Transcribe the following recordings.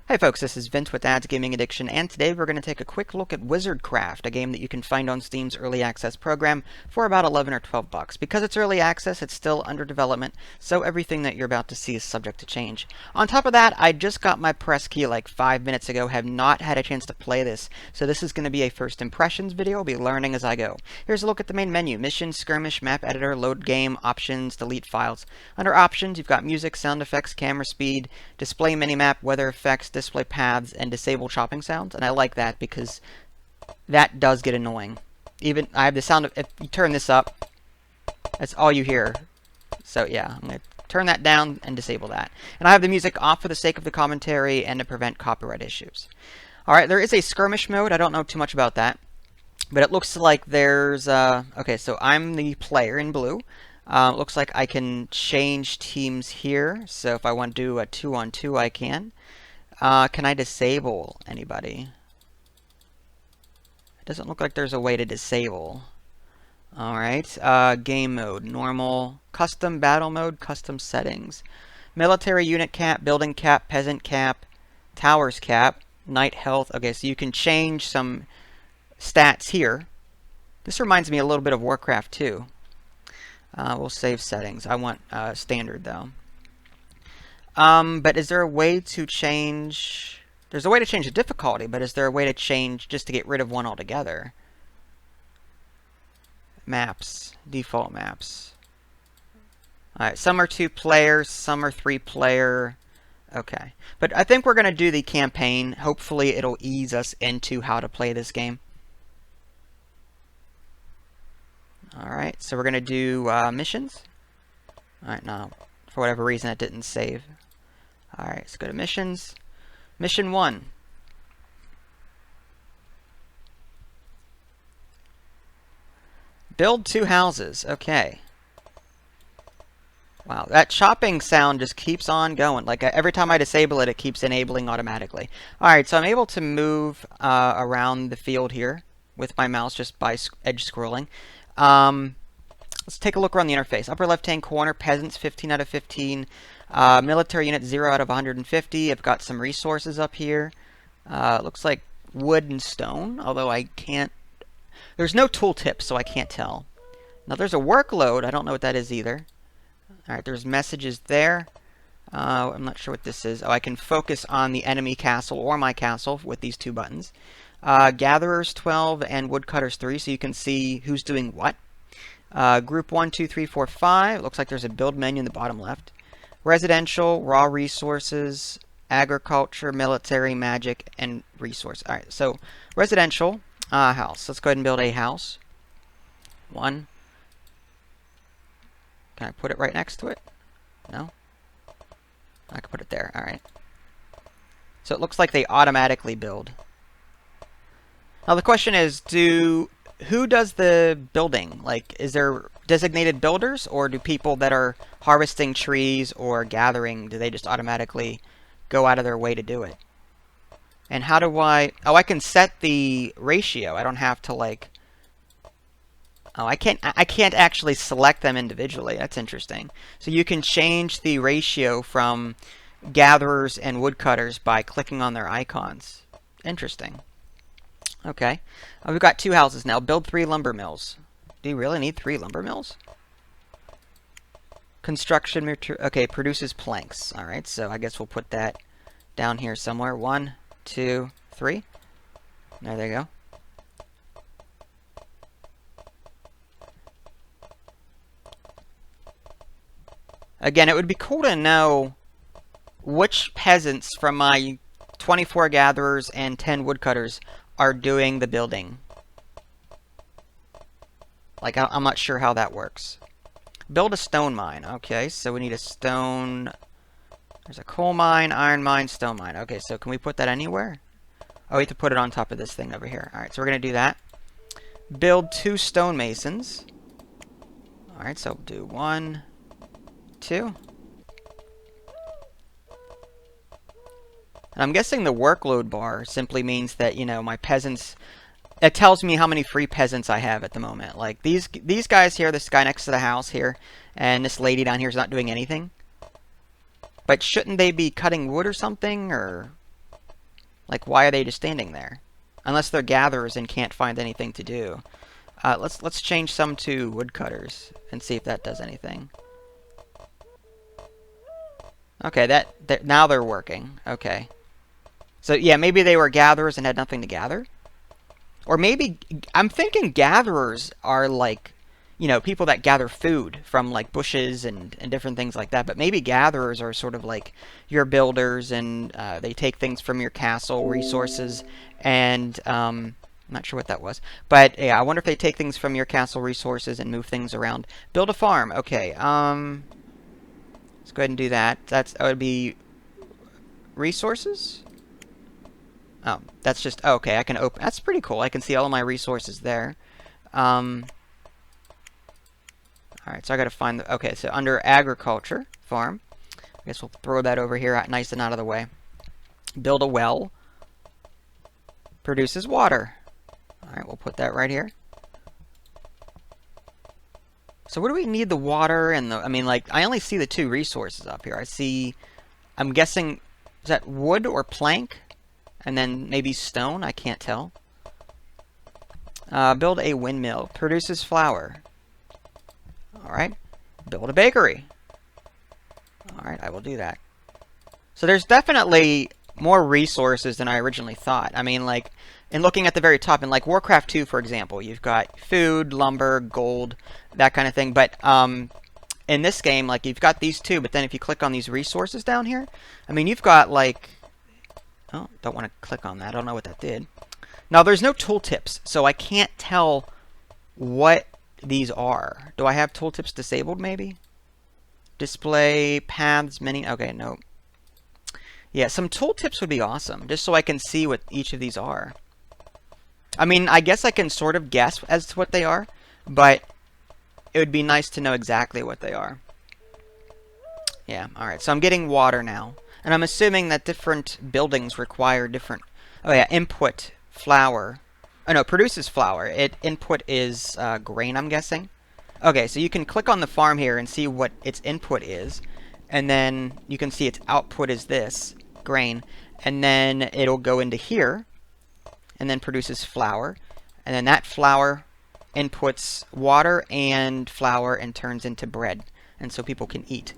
Hi folks, this is Vince with Ads Gaming Addiction, and today we're going to take a quick look at WizardCraft, a game that you can find on Steam's early access program for about 11 or 12 bucks. Because it's early access, it's still under development, so everything that you're about to see is subject to change. On top of that, I just got my press key like 5 minutes ago, have not had a chance to play this, so this is going to be a first impressions video. I'll be learning as I go. Here's a look at the main menu: Mission, Skirmish, Map Editor, Load Game, Options, Delete Files. Under Options, you've got Music, Sound Effects, Camera Speed, Display Minimap, Weather Effects, Display Paths, and Disable Chopping Sounds. And I like that because that does get annoying. Even I have the sound of, if you turn this up, that's all you hear. So yeah, I'm going to turn that down and disable that. And I have the music off for the sake of the commentary and to prevent copyright issues. Alright, there is a skirmish mode. I don't know too much about that, but it looks like there's okay, so I'm the player in blue. Looks like I can change teams here, so if I want to do a 2-on-2 I can. Can I disable anybody? It doesn't look like there's a way to disable. Alright, game mode, normal, custom battle mode, custom settings. Military unit cap, building cap, peasant cap, towers cap, knight health. Okay, so you can change some stats here. This reminds me a little bit of Warcraft 2. We'll save settings. I want standard though. But is there a way to change... There's a way to change the difficulty, but is there a way to change just to get rid of one altogether? Maps. Default maps. Alright, some are 2-player, some are 3-player. Okay. But I think we're going to do the campaign. Hopefully it'll ease us into how to play this game. Alright, so we're going to do missions. Alright, no. For whatever reason it didn't save. Alright, let's go to missions. Mission 1. Build 2 houses. Okay. Wow, that chopping sound just keeps on going. Like every time I disable it, it keeps enabling automatically. Alright, so I'm able to move around the field here with my mouse just by edge scrolling. Let's take a look around the interface. Upper left-hand corner, peasants, 15 out of 15. Military unit, 0 out of 150. I've got some resources up here. Looks like wood and stone, although I can't... There's no tooltip, so I can't tell. Now there's a workload. I don't know what that is either. Alright, there's messages there. I'm not sure what this is. Oh, I can focus on the enemy castle or my castle with these 2 buttons. Gatherers 12 and woodcutters 3, so you can see who's doing what. Group 1, 2, 3, 4, 5. Looks like there's a build menu in the bottom left. Residential, raw resources, agriculture, military, magic, and resource. Alright, so residential house. Let's go ahead and build a house. 1. Can I put it right next to it? No? I can put it there. Alright. So it looks like they automatically build. Now the question is, who does the building? Like, is there designated builders, or do people that are harvesting trees or gathering, do they just automatically go out of their way to do it? And how do I... Oh, I can set the ratio. I don't have to, like... Oh, I can't actually select them individually. That's interesting. So you can change the ratio from gatherers and woodcutters by clicking on their icons. Interesting. Okay. We've got 2 houses now. Build 3 lumber mills. Do you really need 3 lumber mills? Construction material. Okay, produces planks. Alright, so I guess we'll put that down here somewhere. 1, 2, 3. There they go. Again, it would be cool to know which peasants from my 24 gatherers and 10 woodcutters are doing the building. Like, I'm not sure how that works. Build a stone mine. Okay, so we need a stone... There's a coal mine, iron mine, stone mine. Okay, so can we put that anywhere? Oh, we have to put it on top of this thing over here. Alright, so we're going to do that. Build 2 stonemasons. Alright, so do 1, 2. And I'm guessing the workload bar simply means that, you know, my peasants... It tells me how many free peasants I have at the moment. Like, these guys here, this guy next to the house here, and this lady down here is not doing anything. But shouldn't they be cutting wood or something, or... Like, why are they just standing there? Unless they're gatherers and can't find anything to do. Let's change some to woodcutters and see if that does anything. Okay, that now they're working. Okay. So yeah, maybe they were gatherers and had nothing to gather. Or maybe, I'm thinking gatherers are like, people that gather food from like bushes and different things like that. But maybe gatherers are sort of like your builders, and they take things from your castle resources. And I'm not sure what that was. But yeah, I wonder if they take things from your castle resources and move things around. Build a farm. Okay. Let's go ahead and do that. That would be resources. Oh, that's just, oh, okay, I can open, that's pretty cool. I can see all of my resources there. Alright, so I gotta find the, okay, so under agriculture, farm, I guess we'll throw that over here, nice and out of the way. Build a well. Produces water. Alright, we'll put that right here. So what do we need the water and the, I mean, like, I only see the two resources up here. I see, I'm guessing, is that wood or plank? And then maybe stone, I can't tell. Build a windmill. Produces flour. Alright. Build a bakery. Alright, I will do that. So there's definitely more resources than I originally thought. I mean, like, in looking at the very top, in like Warcraft 2, for example, you've got food, lumber, gold, that kind of thing. But in this game, like, you've got these two, but then if you click on these resources down here, I mean, you've got, like, oh, don't want to click on that. I don't know what that did. Now, there's no tooltips, so I can't tell what these are. Do I have tooltips disabled, maybe? Display, paths, menu. Okay, no. Yeah, some tooltips would be awesome, just so I can see what each of these are. I mean, I guess I can sort of guess as to what they are, but it would be nice to know exactly what they are. Yeah, alright, so I'm getting water now. And I'm assuming that different buildings require different... Oh yeah, input, flour. Oh no, produces flour. Input is grain, I'm guessing. Okay, so you can click on the farm here and see what its input is. And then you can see its output is this, grain. And then it'll go into here. And then produces flour. And then that flour inputs water and flour and turns into bread. And so people can eat.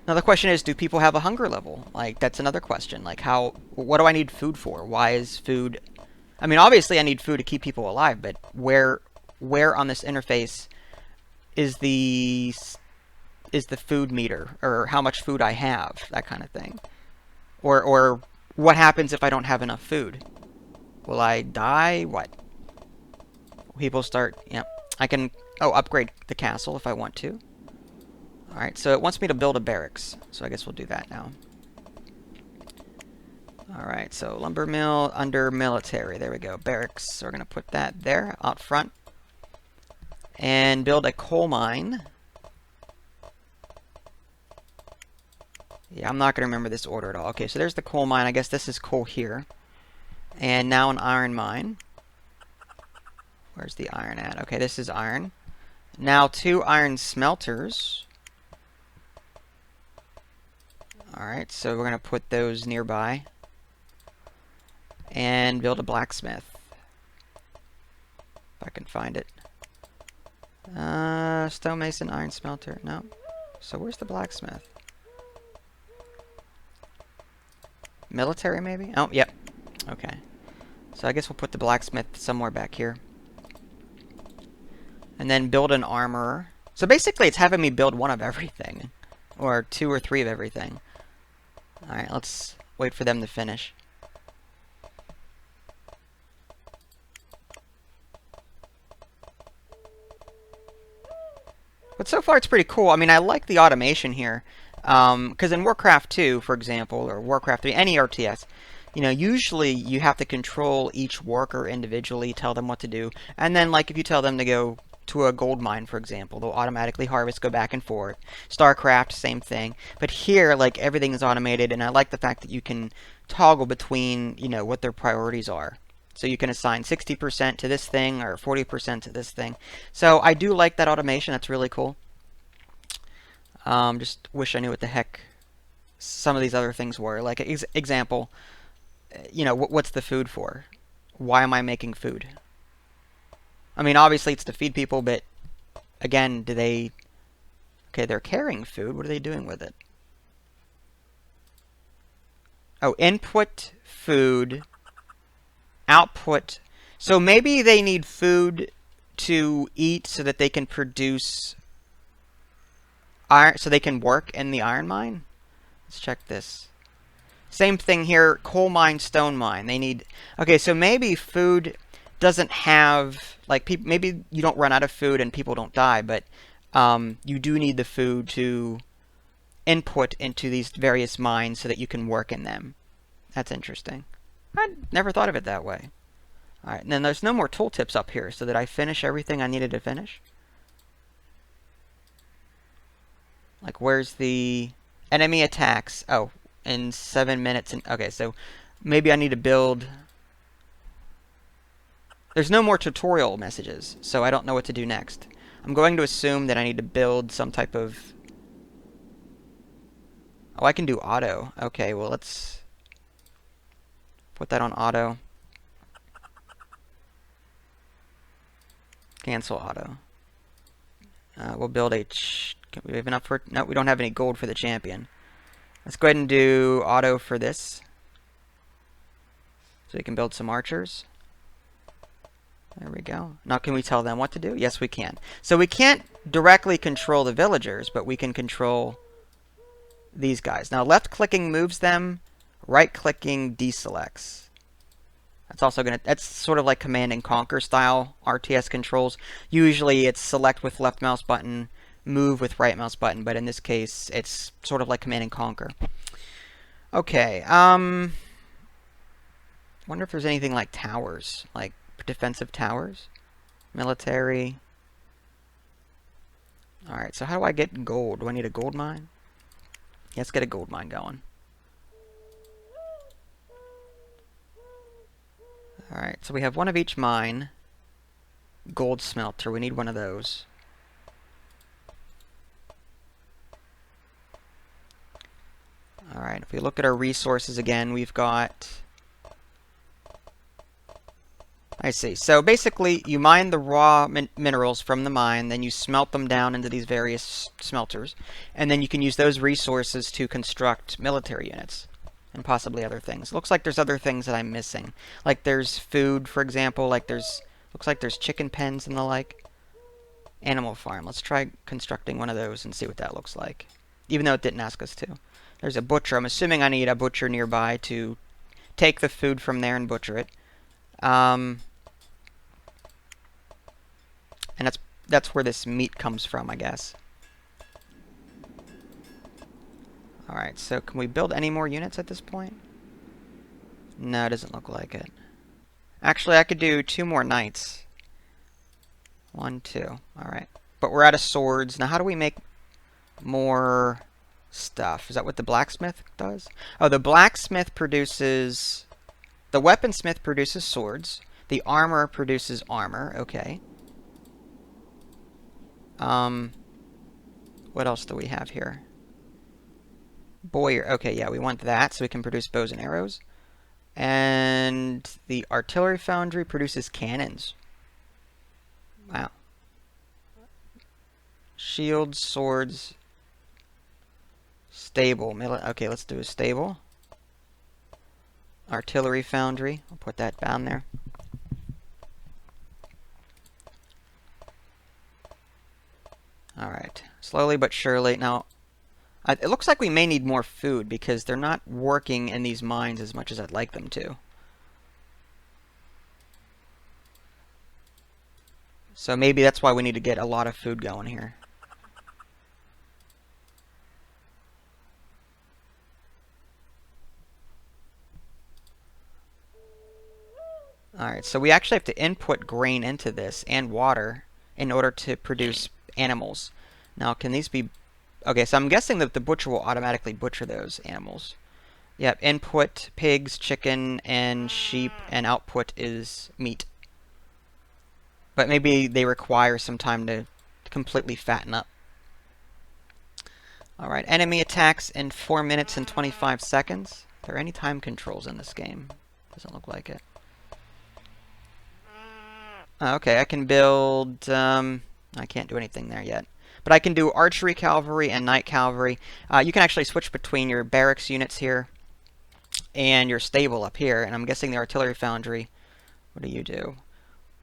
Now the question is, do people have a hunger level? Like, that's another question. Like, what do I need food for? Why is food... I mean, obviously I need food to keep people alive, but where on this interface is the food meter? Or how much food I have? That kind of thing. Or what happens if I don't have enough food? Will I die? What? People start... Yeah, I can... Oh, upgrade the castle if I want to. Alright, so it wants me to build a barracks, so I guess we'll do that now. Alright, so lumber mill under military. There we go, barracks. So we're going to put that there, out front. And build a coal mine. Yeah, I'm not going to remember this order at all. Okay, so there's the coal mine. I guess this is coal here. And now an iron mine. Where's the iron at? Okay, this is iron. Now 2 iron smelters. Alright, so we're going to put those nearby. And build a blacksmith. If I can find it. Stonemason, iron smelter. No. So where's the blacksmith? Military, maybe? Oh, yep. Okay. So I guess we'll put the blacksmith somewhere back here. And then build an armorer. So basically it's having me build one of everything. Or 2 or 3 of everything. Alright, let's wait for them to finish. But so far it's pretty cool. I mean, I like the automation here. Because in Warcraft 2, for example, or Warcraft 3, any RTS, usually you have to control each worker individually, tell them what to do. And then, like, if you tell them to go to a gold mine, for example, they'll automatically harvest, go back and forth. StarCraft, same thing. But here, like, everything is automated, and I like the fact that you can toggle between, what their priorities are. So you can assign 60% to this thing, or 40% to this thing. So I do like that automation. That's really cool. Just wish I knew what the heck some of these other things were. Like, example, you know, what's the food for? Why am I making food? I mean, obviously it's to feed people, but again, do they... Okay, they're carrying food. What are they doing with it? Oh, input food, output. So maybe they need food to eat so that they can produce iron, so they can work in the iron mine. Let's check this. Same thing here, coal mine, stone mine. They need... Okay, so maybe food doesn't have... Like, maybe you don't run out of food and people don't die, but you do need the food to input into these various mines so that you can work in them. That's interesting. I never thought of it that way. Alright, and then there's no more tooltips up here, so did I finish everything I needed to finish? Like, where's the... Enemy attacks. Oh, in 7 minutes. Okay, so maybe I need to build... There's no more tutorial messages, so I don't know what to do next. I'm going to assume that I need to build some type of... Oh, I can do auto. Okay, well, let's put that on auto. Cancel auto. We'll build a... we have enough for... No, we don't have any gold for the champion. Let's go ahead and do auto for this. So we can build some archers. There we go. Now can we tell them what to do? Yes, we can. So we can't directly control the villagers, but we can control these guys. Now left-clicking moves them. Right-clicking deselects. That's also going to... That's sort of like Command and Conquer style RTS controls. Usually it's select with left mouse button, move with right mouse button, but in this case it's sort of like Command and Conquer. Okay, wonder if there's anything like towers, like defensive towers, military. Alright, so how do I get gold? Do I need a gold mine? Yeah, let's get a gold mine going. Alright, so we have one of each mine. Gold smelter, we need one of those. Alright, if we look at our resources again, we've got... I see. So basically, you mine the raw minerals from the mine, then you smelt them down into these various smelters, and then you can use those resources to construct military units, and possibly other things. Looks like there's other things that I'm missing. Like there's food, for example, like there's... Looks like there's chicken pens and the like. Animal farm. Let's try constructing one of those and see what that looks like. Even though it didn't ask us to. There's a butcher. I'm assuming I need a butcher nearby to take the food from there and butcher it. And that's where this meat comes from, I guess. Alright, so can we build any more units at this point? No, it doesn't look like it. Actually, I could do 2 more knights. 1, 2. Alright. But we're out of swords. Now, how do we make more stuff? Is that what the blacksmith does? Oh, the blacksmith produces... The weaponsmith produces swords. The armor produces armor. Okay. What else do we have here? Bowyer. Okay, yeah, we want that so we can produce bows and arrows. And the artillery foundry produces cannons. Wow. Shields, swords, stable. Okay, let's do a stable. Artillery foundry. I'll put that down there. Alright. Slowly but surely. Now, it looks like we may need more food because they're not working in these mines as much as I'd like them to. So maybe that's why we need to get a lot of food going here. Alright, so we actually have to input grain into this and water in order to produce animals. Now, can these be... Okay, so I'm guessing that the butcher will automatically butcher those animals. Yep, input pigs, chicken, and sheep, and output is meat. But maybe they require some time to completely fatten up. Alright, enemy attacks in 4 minutes and 25 seconds. Are there any time controls in this game? Doesn't look like it. Okay, I can build... I can't do anything there yet. But I can do archery cavalry and knight cavalry. You can actually switch between your barracks units here and your stable up here. And I'm guessing the artillery foundry. What do you do?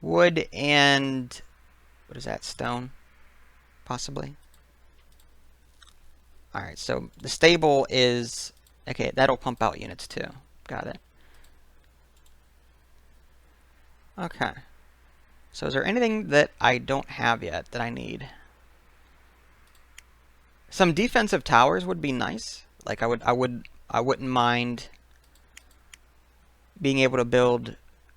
Wood and... what is that? Stone? Possibly. Alright, so the stable is... okay, that'll pump out units too. Got it. Okay. So is there anything that I don't have yet that I need? Some defensive towers would be nice. Like I wouldn't mind being able to build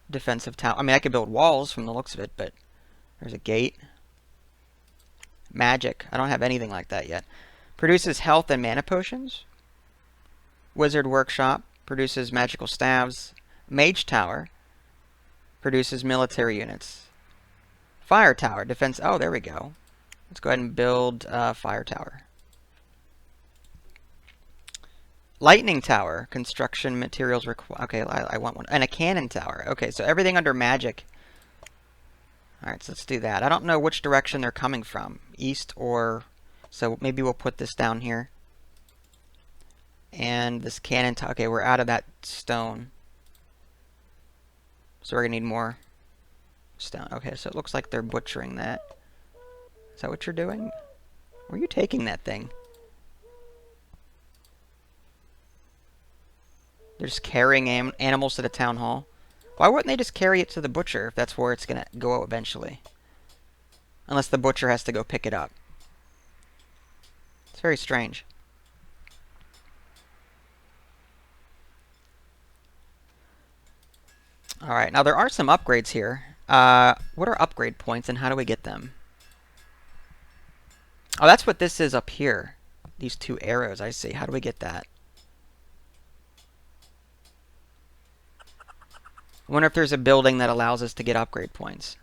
defensive tower. I mean, I could build walls from the looks of it, but there's a gate. Magic. I don't have anything like that yet. Produces health and mana potions. Wizard Workshop produces magical staves. Mage Tower produces military units. Fire Tower defense. Oh, there we go. Let's go ahead and build Fire Tower. Lightning Tower, construction materials required. Okay, I want one. And a cannon tower. Okay, so everything under magic. Alright, so let's do that. I don't know which direction they're coming from. East or... so maybe we'll put this down here. And this cannon tower. Okay, we're out of that stone. So we're going to need more stone. Okay, so it looks like they're butchering that. Is that what you're doing? Where are you taking that thing? They're just carrying animals to the town hall. Why wouldn't they just carry it to the butcher if that's where it's going to go eventually? Unless the butcher has to go pick it up. It's very strange. Alright, now there are some upgrades here. What are upgrade points and how do we get them? Oh, that's what this is up here. These two arrows, I see. How do we get that? I wonder if there's a building that allows us to get upgrade points.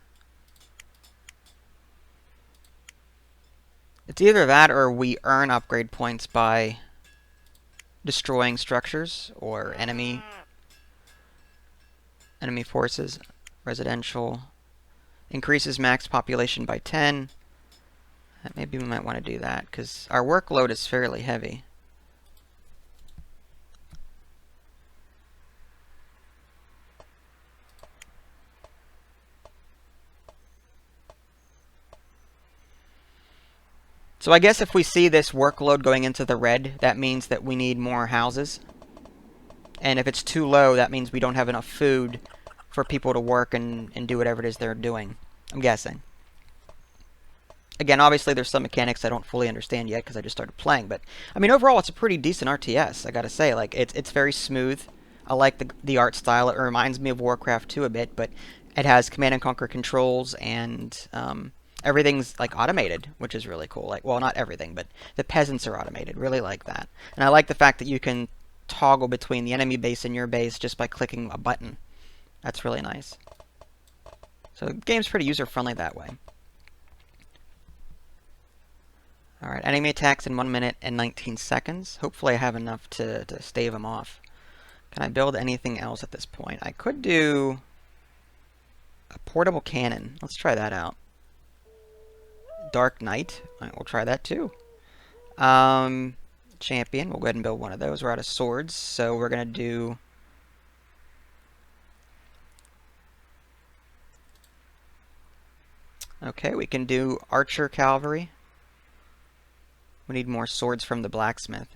It's either that or we earn upgrade points by destroying structures or enemy forces. Residential. Increases max population by 10. Maybe we might want to do that because our workload is fairly heavy. So I guess if we see this workload going into the red, that means that we need more houses. And if it's too low, that means we don't have enough food for people to work and do whatever it is they're doing. I'm guessing. Again, obviously there's some mechanics I don't fully understand yet because I just started playing. But, I mean, overall it's a pretty decent RTS, I gotta say. Like, it's very smooth. I like the art style. It reminds me of Warcraft 2 a bit, but it has Command and Conquer controls and... everything's like automated, which is really cool. Like, well, not everything, but the peasants are automated. Really like that. And I like the fact that you can toggle between the enemy base and your base just by clicking a button. That's really nice. So the game's pretty user-friendly that way. Alright, enemy attacks in 1 minute and 19 seconds. Hopefully I have enough to stave them off. Can I build anything else at this point? I could do a portable cannon. Let's try that out. Dark Knight. Alright, we'll try that too. Champion. We'll go ahead and build one of those. We're out of swords, so we're going to do... okay, we can do Archer Cavalry. We need more swords from the blacksmith.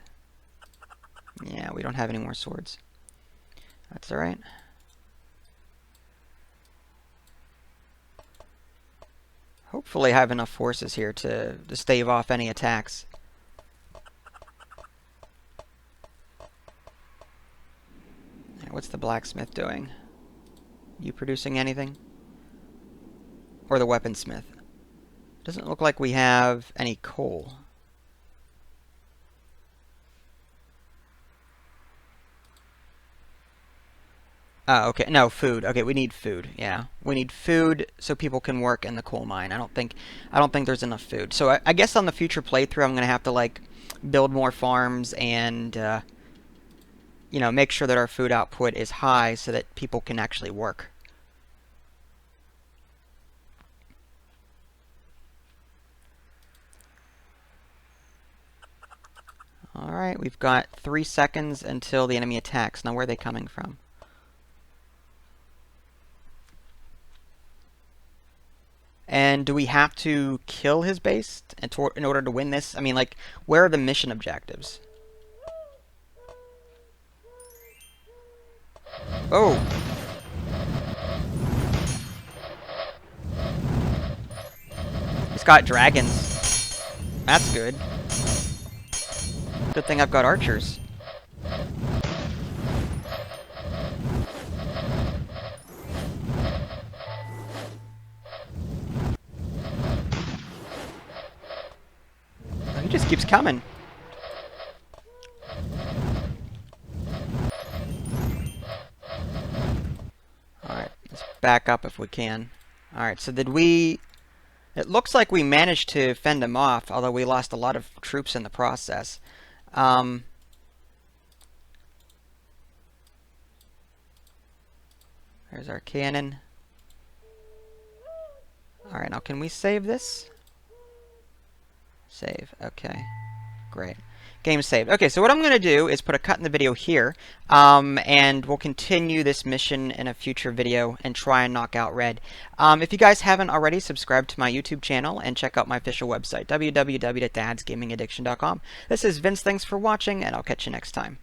Yeah, we don't have any more swords. That's alright. Hopefully I have enough forces here to stave off any attacks. What's the blacksmith doing? You producing anything? Or the weaponsmith? Doesn't look like we have any coal. Oh, okay. No, food. Okay, we need food. Yeah, we need food so people can work in the coal mine. I don't think there's enough food. So I guess on the future playthrough, I'm gonna have to like build more farms and make sure that our food output is high so that people can actually work. Alright, we've got 3 seconds until the enemy attacks. Now, where are they coming from? And do we have to kill his base in order to win this? I mean, like, where are the mission objectives? Oh! He's got dragons. That's good. Good thing I've got archers. Oh, he just keeps coming. Alright, let's back up if we can. Alright, so did we... It looks like we managed to fend him off, although we lost a lot of troops in the process. There's our cannon. Alright, now can we save this? Save. Okay. Great. Game saved. Okay, so what I'm going to do is put a cut in the video here, and we'll continue this mission in a future video and try and knock out Red. If you guys haven't already, subscribe to my YouTube channel and check out my official website, www.dadsgamingaddiction.com. This is Vince. Thanks for watching, and I'll catch you next time.